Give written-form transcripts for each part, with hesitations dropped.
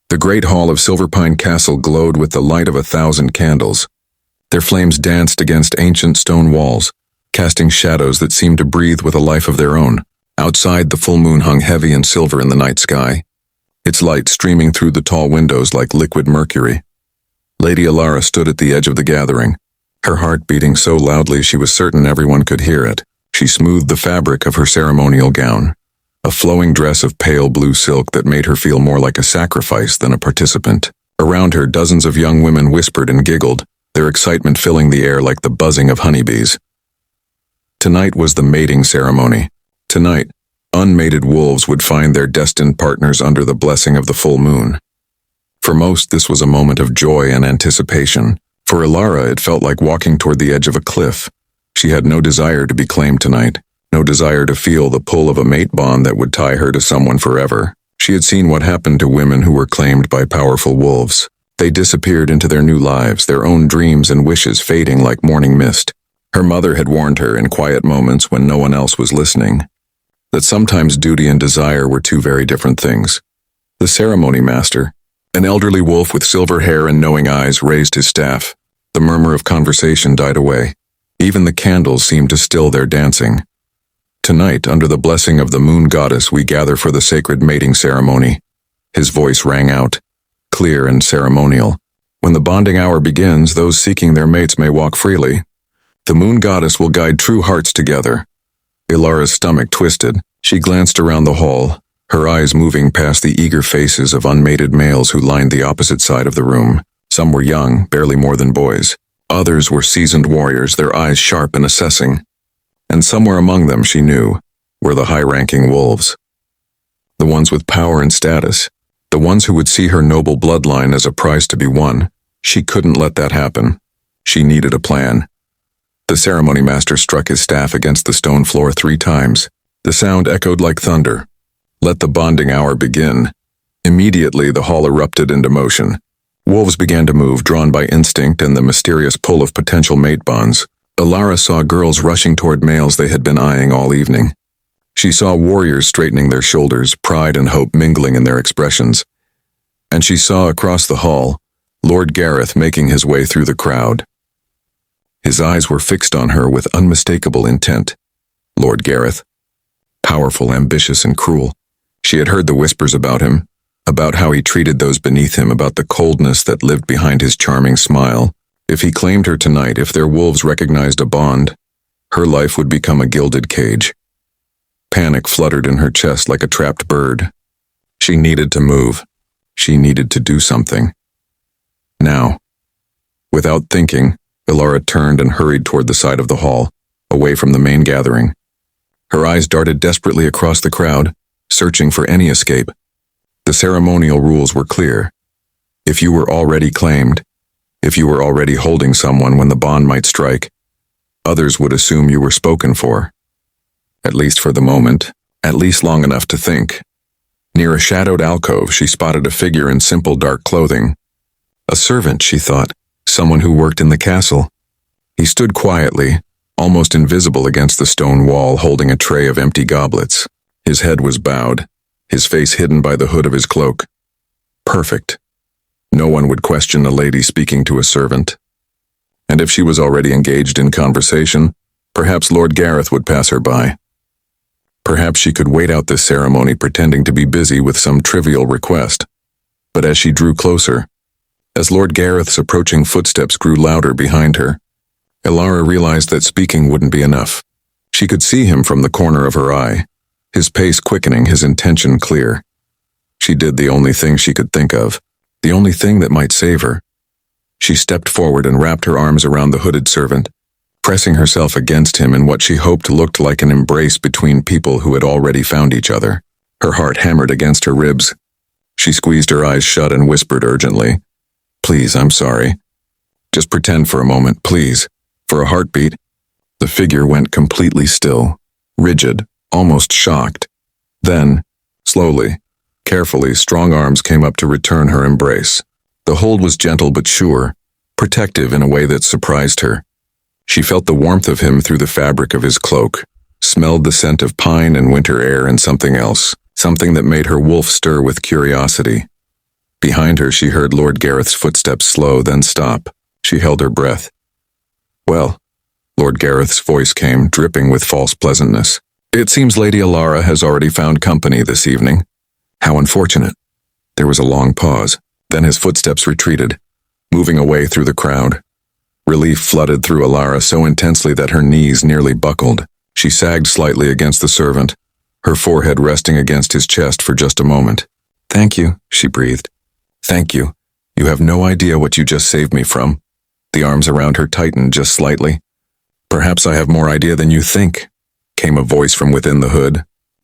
The great hall of Silverpine Castle glowed with the light of 1,000 candles. Their flames danced against ancient stone walls, casting shadows that seemed to breathe with a life of their own. Outside, the full moon hung heavy and silver in the night sky, its light streaming through the tall windows like liquid mercury. Lady Elara stood at the edge of the gathering, her heart beating so loudly she was certain everyone could hear it. She smoothed the fabric of her ceremonial gown, a flowing dress of pale blue silk that made her feel more like a sacrifice than a participant. Around her, dozens of young women whispered and giggled, their excitement filling the air like the buzzing of honeybees. Tonight was the mating ceremony. Tonight, unmated wolves would find their destined partners under the blessing of the full moon. For most, this was a moment of joy and anticipation. For Elara, it felt like walking toward the edge of a cliff. She had no desire to be claimed tonight, no desire to feel the pull of a mate bond that would tie her to someone forever. She had seen what happened to women who were claimed by powerful wolves. They disappeared into their new lives, their own dreams and wishes fading like morning mist. Her mother had warned her in quiet moments when no one else was listening, that sometimes duty and desire were two very different things. The ceremony master, an elderly wolf with silver hair and knowing eyes, raised his staff. The murmur of conversation died away. Even the candles seemed to still their dancing. Tonight, under the blessing of the moon goddess, we gather for the sacred mating ceremony. His voice rang out, clear and ceremonial. When the bonding hour begins, those seeking their mates may walk freely. The moon goddess will guide true hearts together. Elara's stomach twisted. She glanced around the hall, her eyes moving past the eager faces of unmated males who lined the opposite side of the room. Some were young, barely more than boys. Others were seasoned warriors, their eyes sharp and assessing. And somewhere among them, she knew, were the high-ranking wolves. The ones with power and status. The ones who would see her noble bloodline as a prize to be won. She couldn't let that happen. She needed a plan. The ceremony master struck his staff against the stone floor 3 times. The sound echoed like thunder. Let the bonding hour begin. Immediately, the hall erupted into motion. Wolves began to move, drawn by instinct and the mysterious pull of potential mate bonds. Elara saw girls rushing toward males they had been eyeing all evening. She saw warriors straightening their shoulders, pride and hope mingling in their expressions. And she saw across the hall, Lord Gareth making his way through the crowd. His eyes were fixed on her with unmistakable intent. Lord Gareth. Powerful, ambitious, and cruel. She had heard the whispers about him, about how he treated those beneath him, about the coldness that lived behind his charming smile. If he claimed her tonight, if their wolves recognized a bond, her life would become a gilded cage. Panic fluttered in her chest like a trapped bird. She needed to move. She needed to do something. Now. Without thinking, Elara turned and hurried toward the side of the hall, away from the main gathering. Her eyes darted desperately across the crowd, searching for any escape. The ceremonial rules were clear. If you were already claimed, if you were already holding someone when the bond might strike, others would assume you were spoken for. At least for the moment, at least long enough to think. Near a shadowed alcove, she spotted a figure in simple dark clothing. A servant, she thought, someone who worked in the castle. He stood quietly, almost invisible against the stone wall, holding a tray of empty goblets. His head was bowed, his face hidden by the hood of his cloak. Perfect. No one would question a lady speaking to a servant. And if she was already engaged in conversation, perhaps Lord Gareth would pass her by. Perhaps she could wait out this ceremony pretending to be busy with some trivial request. But as she drew closer, as Lord Gareth's approaching footsteps grew louder behind her, Elara realized that speaking wouldn't be enough. She could see him from the corner of her eye, his pace quickening, his intention clear. She did the only thing she could think of, the only thing that might save her. She stepped forward and wrapped her arms around the hooded servant, pressing herself against him in what she hoped looked like an embrace between people who had already found each other. Her heart hammered against her ribs. She squeezed her eyes shut and whispered urgently, "Please, I'm sorry. Just pretend for a moment, please." For a heartbeat, the figure went completely still, rigid, almost shocked. Then, slowly, carefully, strong arms came up to return her embrace. The hold was gentle but sure, protective in a way that surprised her. She felt the warmth of him through the fabric of his cloak, smelled the scent of pine and winter air and something else, something that made her wolf stir with curiosity. Behind her, she heard Lord Gareth's footsteps slow, then stop. She held her breath. "Well," Lord Gareth's voice came, dripping with false pleasantness. "It seems Lady Elara has already found company this evening. How unfortunate." There was a long pause. Then his footsteps retreated, moving away through the crowd. Relief flooded through Elara so intensely that her knees nearly buckled. She sagged slightly against the servant, her forehead resting against his chest for just a moment. "Thank you," she breathed. "Thank you. You have no idea what you just saved me from." The arms around her tightened just slightly. "Perhaps I have more idea than you think," came a voice from within the hood.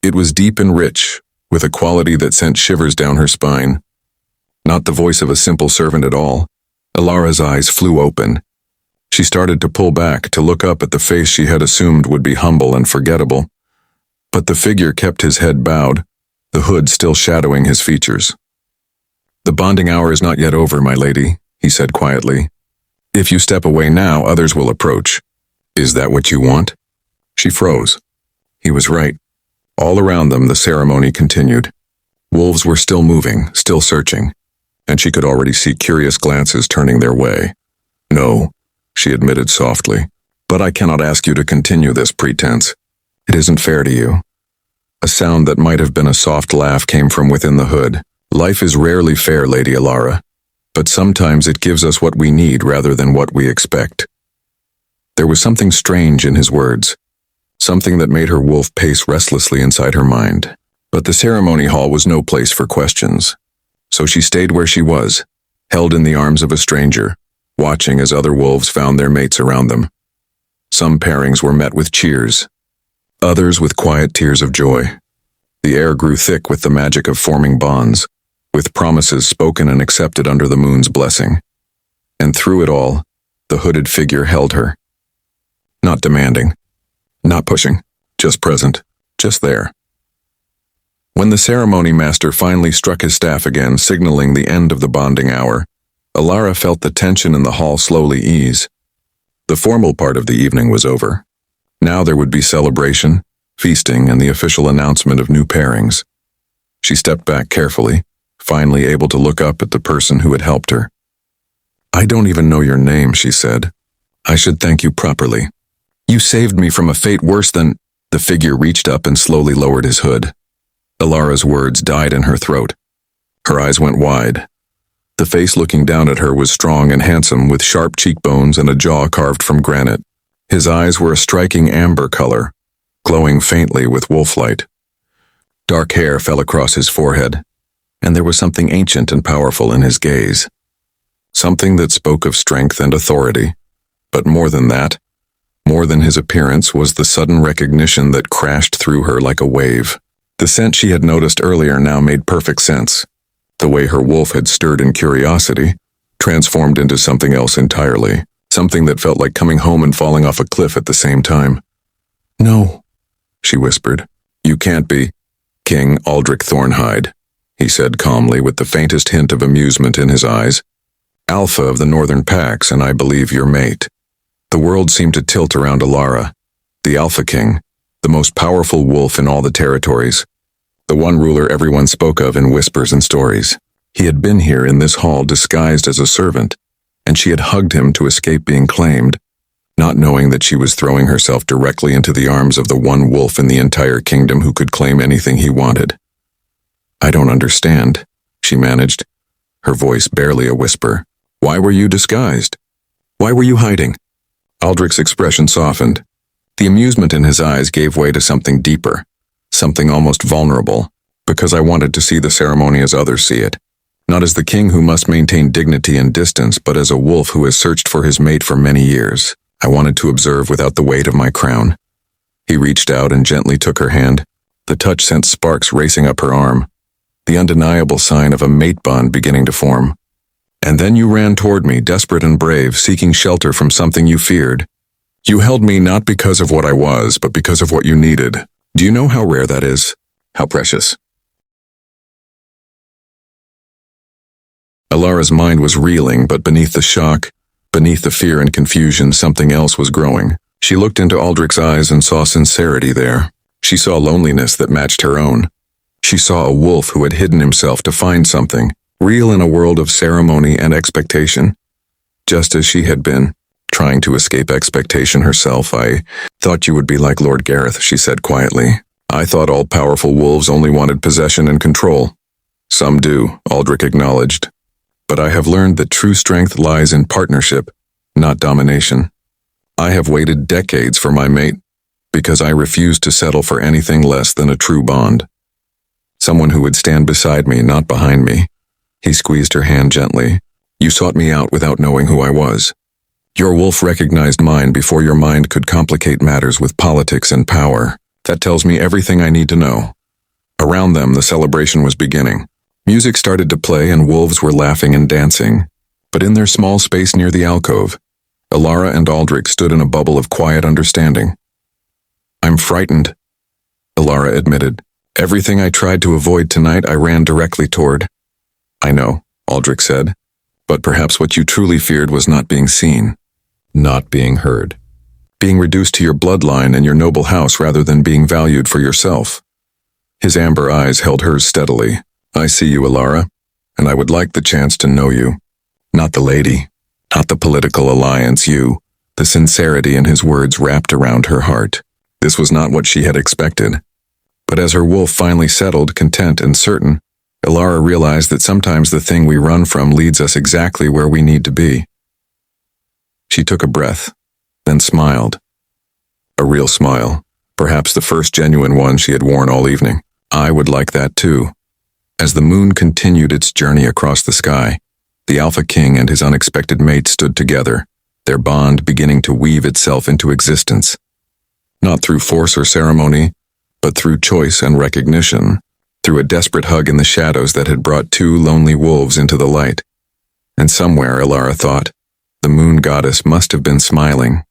It was deep and rich, with a quality that sent shivers down her spine. Not the voice of a simple servant at all. Elara's eyes flew open. She started to pull back, to look up at the face she had assumed would be humble and forgettable. But the figure kept his head bowed, the hood still shadowing his features. "The bonding hour is not yet over, my lady," he said quietly. "If you step away now, others will approach. Is that what you want?" She froze. He was right. All around them, the ceremony continued. Wolves were still moving, still searching, and she could already see curious glances turning their way. "No," she admitted softly, "but I cannot ask you to continue this pretense. It isn't fair to you." A sound that might have been a soft laugh came from within the hood. "Life is rarely fair, Lady Elara, but sometimes it gives us what we need rather than what we expect." There was something strange in his words, something that made her wolf pace restlessly inside her mind. But the ceremony hall was no place for questions, so she stayed where she was, held in the arms of a stranger, watching as other wolves found their mates around them. Some pairings were met with cheers, others with quiet tears of joy. The air grew thick with the magic of forming bonds, with promises spoken and accepted under the moon's blessing. And through it all, the hooded figure held her. Not demanding, not pushing, just present, just there. When the ceremony master finally struck his staff again, signaling the end of the bonding hour, Elara felt the tension in the hall slowly ease. The formal part of the evening was over. Now there would be celebration, feasting, and the official announcement of new pairings. She stepped back carefully, finally able to look up at the person who had helped her. "I don't even know your name," she said. "I should thank you properly. You saved me from a fate worse than—" The figure reached up and slowly lowered his hood. Elara's words died in her throat. Her eyes went wide. The face looking down at her was strong and handsome, with sharp cheekbones and a jaw carved from granite. His eyes were a striking amber color, glowing faintly with wolf-light. Dark hair fell across his forehead, and there was something ancient and powerful in his gaze. Something that spoke of strength and authority. But more than that, more than his appearance, was the sudden recognition that crashed through her like a wave. The scent she had noticed earlier now made perfect sense. The way her wolf had stirred in curiosity, transformed into something else entirely, something that felt like coming home and falling off a cliff at the same time. "No," she whispered. "You can't be King Aldric Thornhide," he said calmly, with the faintest hint of amusement in his eyes. "Alpha of the Northern Packs, and I believe your mate." The world seemed to tilt around Elara, the Alpha King, the most powerful wolf in all the territories, the one ruler everyone spoke of in whispers and stories. He had been here in this hall disguised as a servant, and she had hugged him to escape being claimed, not knowing that she was throwing herself directly into the arms of the one wolf in the entire kingdom who could claim anything he wanted. "I don't understand," she managed, her voice barely a whisper. "Why were you disguised? Why were you hiding?" Aldric's expression softened. The amusement in his eyes gave way to something deeper, something almost vulnerable, "Because I wanted to see the ceremony as others see it. Not as the king who must maintain dignity and distance, but as a wolf who has searched for his mate for many years. I wanted to observe without the weight of my crown." He reached out and gently took her hand. The touch sent sparks racing up her arm, the undeniable sign of a mate bond beginning to form. "And then you ran toward me, desperate and brave, seeking shelter from something you feared. You held me not because of what I was, but because of what you needed. Do you know how rare that is? How precious?" Elara's mind was reeling, but beneath the shock, beneath the fear and confusion, something else was growing. She looked into Aldric's eyes and saw sincerity there. She saw loneliness that matched her own. She saw a wolf who had hidden himself to find something, real in a world of ceremony and expectation, just as she had been, trying to escape expectation herself. "I thought you would be like Lord Gareth," she said quietly. "I thought all-powerful wolves only wanted possession and control." "Some do," Aldric acknowledged. "But I have learned that true strength lies in partnership, not domination. I have waited decades for my mate, because I refused to settle for anything less than a true bond. Someone who would stand beside me, not behind me." He squeezed her hand gently. "You sought me out without knowing who I was. Your wolf recognized mine before your mind could complicate matters with politics and power. That tells me everything I need to know." Around them, the celebration was beginning. Music started to play and wolves were laughing and dancing. But in their small space near the alcove, Elara and Aldric stood in a bubble of quiet understanding. "I'm frightened," Elara admitted. "Everything I tried to avoid tonight I ran directly toward." "I know," Aldric said. "But perhaps what you truly feared was not being seen, not being heard, being reduced to your bloodline and your noble house rather than being valued for yourself." His amber eyes held hers steadily. "I see you, Elara, and I would like the chance to know you. Not the lady, not the political alliance, you." The sincerity in his words wrapped around her heart. This was not what she had expected. But as her wolf finally settled, content and certain, Elara realized that sometimes the thing we run from leads us exactly where we need to be. She took a breath, then smiled. A real smile, perhaps the first genuine one she had worn all evening. "I would like that too." As the moon continued its journey across the sky, the Alpha King and his unexpected mate stood together, their bond beginning to weave itself into existence. Not through force or ceremony, but through choice and recognition, through a desperate hug in the shadows that had brought two lonely wolves into the light. And somewhere, Elara thought, the moon goddess must have been smiling.